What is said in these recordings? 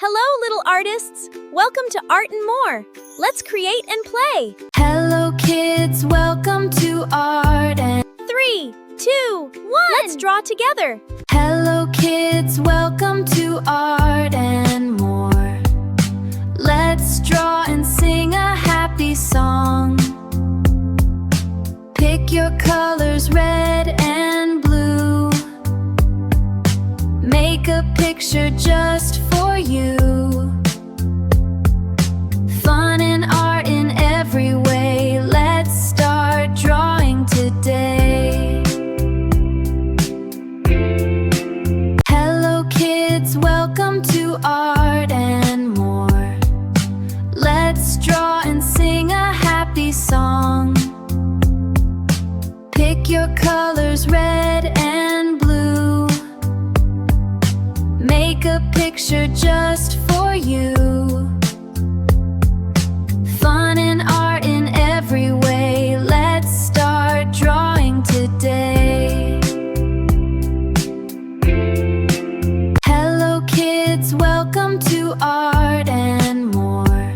Hello, little artists! Welcome to Art and More. Let's create and play. Hello, kids. Welcome to Art and 3, 2, 1. Let's draw together. Hello, kids. Welcome to Art and More. Let's draw and sing a happy song. Pick your colors, red and blue. Make a picture just for you. Fun and art in every way. Let's start drawing today. Hello, kids. Welcome to Art and More. Let's draw and sing a happy song. Pick your colors, red and blue. Make a picture just for you. Fun and art in every way. Let's start drawing today. Hello, kids. Welcome to Art and More.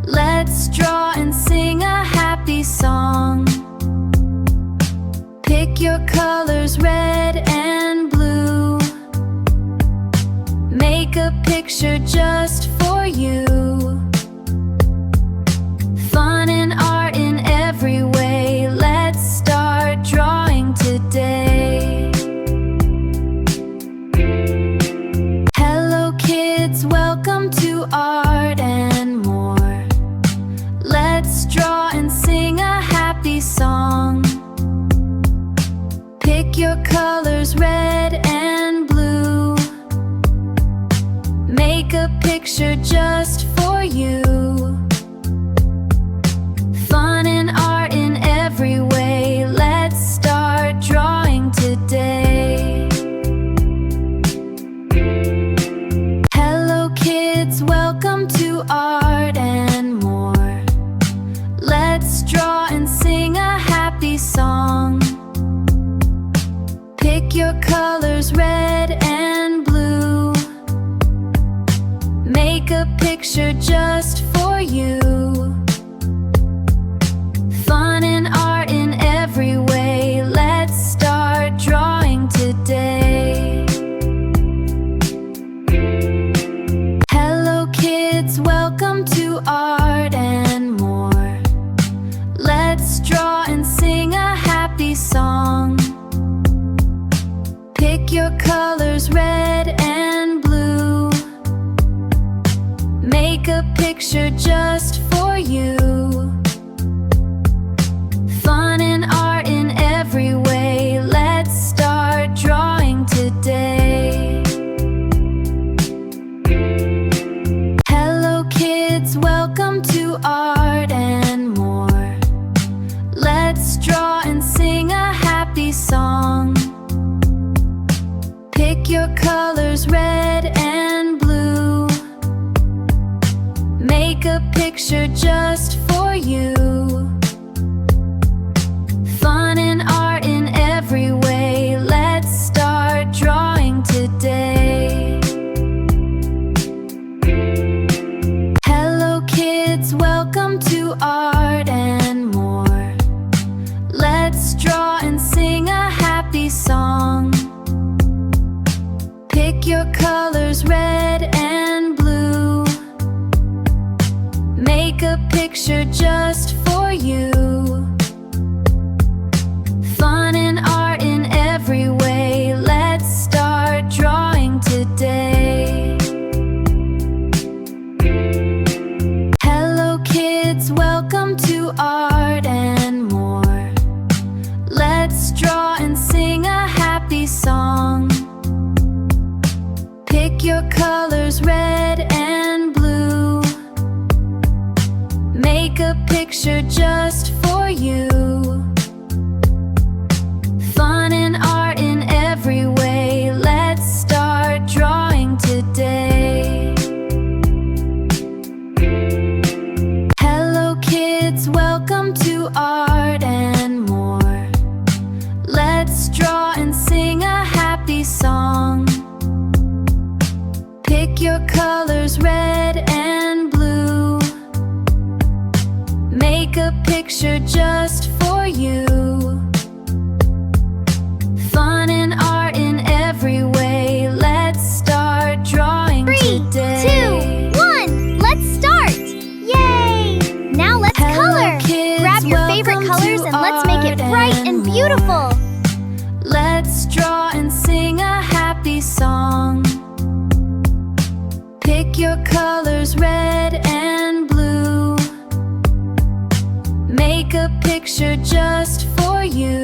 Let's draw and sing a happy song. Pick your colors, red and blue. Make a picture just for you. Fun and art in every way. Let's start drawing today. Hello, kids. Welcome to Art and More. Let's draw and sing a happy song. Pick your colors, red and blue. Make a picture just for you. Fun and art in every way. Let's start drawing today. Hello, kids. Welcome to Art and More. Let's draw and sing a happy song. Pick your colors, red and blue. Make a picture just for you. Fun and art in every way. Let's start drawing today. Hello, kids. Welcome to Art and More. Let's draw and sing a happy song. Pick your colors, red and blue. Make a picture just for you. Fun and art in every way. Let's start drawing today. Hello, kids. Welcome to Art and More. Let's draw and sing a happy song. Pick your colors, red and blue. Make a picture just for you. Fun and art in every way. Let's start drawing today. Hello, kids. Welcome to Art and More. Let's draw and sing a happy song. Pick your colors, red and blue. Make a picture just for you. Fun and art in every way. Let's start drawing today. Hello, kids. Welcome to Art and More. Let's draw and sing a happy song. Pick your colors, red and blue. Make a picture just for you. Fun and art in every way. Let's start drawing today. Hello, kids. Welcome to Art and More. Let's draw and sing a happy song. Pick your colors. colors red and blue. Make a picture just for you. Fun and art in every way. Let's start drawing 3, today. 2, 1, let's start! Yay! Now let's Hello, color! kids, Grab your favorite welcome colors to and let's make it Art bright and and beautiful! Let's draw and sing a happy song. Pick your colors red and blue. Make a picture just for you.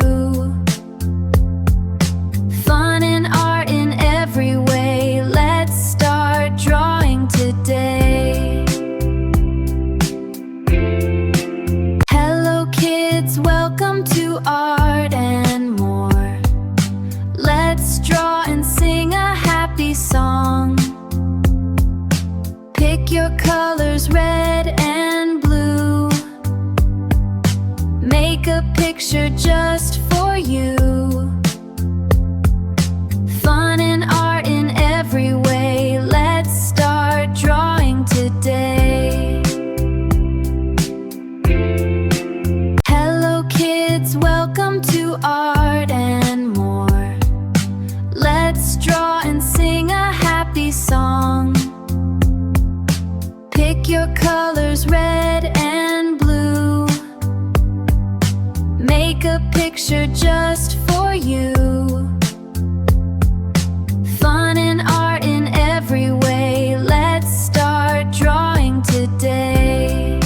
Fun and art in every way. Let's start drawing today. Hello kids, welcome to Art and More. Let's draw and sing a happy song. Pick your colors red and blue. Make a picture just for you. Fun and art in every way. Let's start drawing today. Hello kids, welcome to Art and More. Let's draw and sing a happy song. Pick your colors red and blue. Make a picture just for you. Fun and art in every way. Let's start drawing today.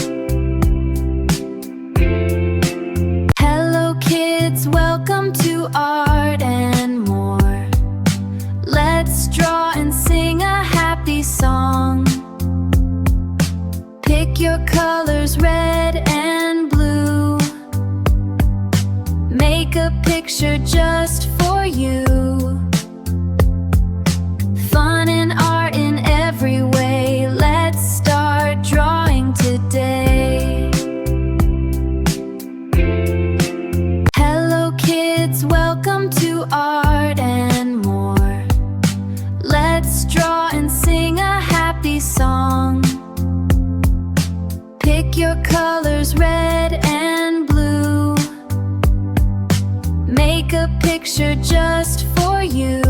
Hello kids, welcome to Art and More. Let's draw and sing a happy song. Pick your colors red and blue. Make a picture just for you. Fun and art in every way. Let's start drawing today. Hello kids, welcome to Art and More. Let's draw and sing a happy song. Pick your colors red and blue. Make a picture just for you.